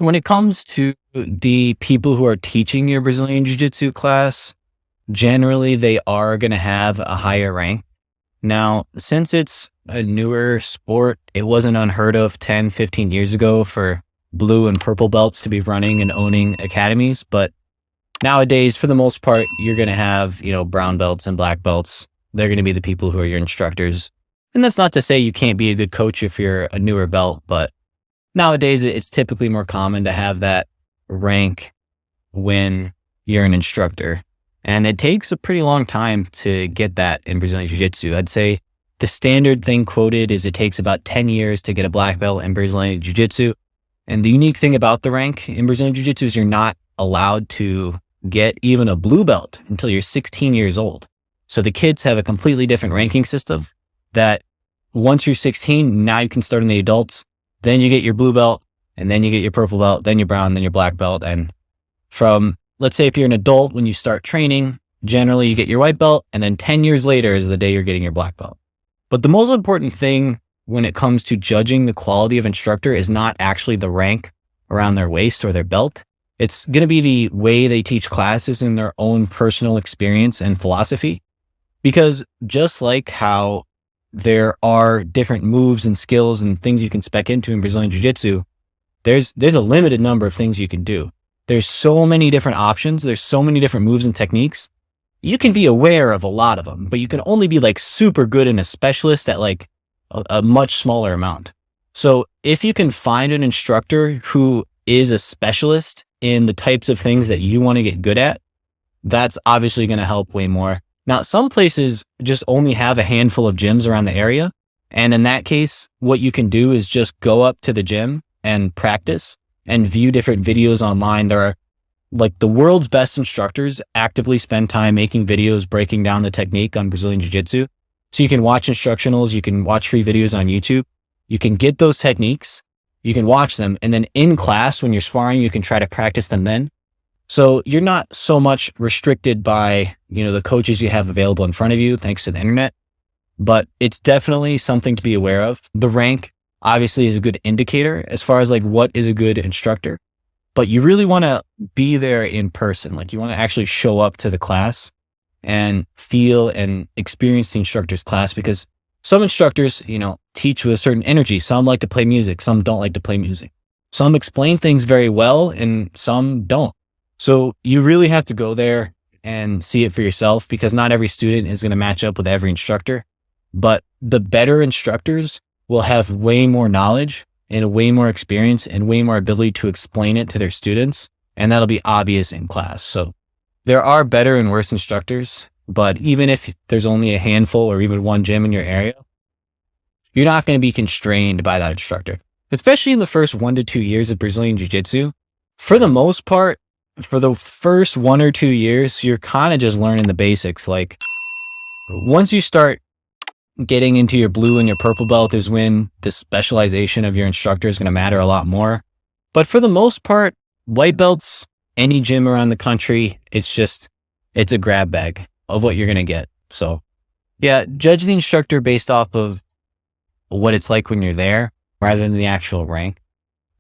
When it comes to the people who are teaching your Brazilian Jiu-Jitsu class, generally they are going to have a higher rank. Now, since it's a newer sport, it wasn't unheard of 10, 15 years ago for blue and purple belts to be running and owning academies. But nowadays, for the most part, you're going to have, brown belts and black belts. They're going to be the people who are your instructors. And that's not to say you can't be a good coach if you're a newer belt, but nowadays it's typically more common to have that rank when you're an instructor. And it takes a pretty long time to get that in Brazilian Jiu-Jitsu. I'd say the standard thing quoted is it takes about 10 years to get a black belt in Brazilian Jiu-Jitsu. And the unique thing about the rank in Brazilian Jiu-Jitsu is you're not allowed to get even a blue belt until you're 16 years old. So the kids have a completely different ranking system that once you're 16, now you can start in the adults, then you get your blue belt, and then you get your purple belt, then your brown, then your black belt. And from, let's say if you're an adult, when you start training, generally you get your white belt, and then 10 years later is the day you're getting your black belt. But the most important thing when it comes to judging the quality of instructor is not actually the rank around their waist or their belt. It's going to be the way they teach classes and their own personal experience and philosophy. Because just like how there are different moves and skills and things you can spec into in Brazilian Jiu-Jitsu, there's a limited number of things you can do. There's so many different options. There's so many different moves and techniques. You can be aware of a lot of them, but you can only be like super good and a specialist at like a much smaller amount. So if you can find an instructor who is a specialist in the types of things that you want to get good at, that's obviously going to help way more. Now, some places just only have a handful of gyms around the area. And in that case, what you can do is just go up to the gym and practice and view different videos online. There are like the world's best instructors actively spend time making videos, breaking down the technique on Brazilian Jiu-Jitsu. So you can watch instructionals, you can watch free videos on YouTube. You can get those techniques, you can watch them. And then in class, when you're sparring, you can try to practice them then. So you're not so much restricted by, the coaches you have available in front of you, thanks to the internet, but it's definitely something to be aware of. The rank obviously is a good indicator as far as like what is a good instructor, but you really want to be there in person. Like you want to actually show up to the class and feel and experience the instructor's class, because some instructors, teach with a certain energy. Some like to play music. Some don't like to play music. Some explain things very well and some don't. So you really have to go there and see it for yourself, because not every student is going to match up with every instructor. But the better instructors will have way more knowledge and way more experience and way more ability to explain it to their students. And that'll be obvious in class. So there are better and worse instructors, but even if there's only a handful or even one gym in your area, you're not going to be constrained by that instructor, especially in the first 1 to 2 years of Brazilian Jiu-Jitsu. For the most part, for the first 1 or 2 years, you're kind of just learning the basics. Like once you start getting into your blue and your purple belt is when the specialization of your instructor is going to matter a lot more. But for the most part, white belts, any gym around the country, it's a grab bag of what you're going to get. So yeah, judge the instructor based off of what it's like when you're there rather than the actual rank.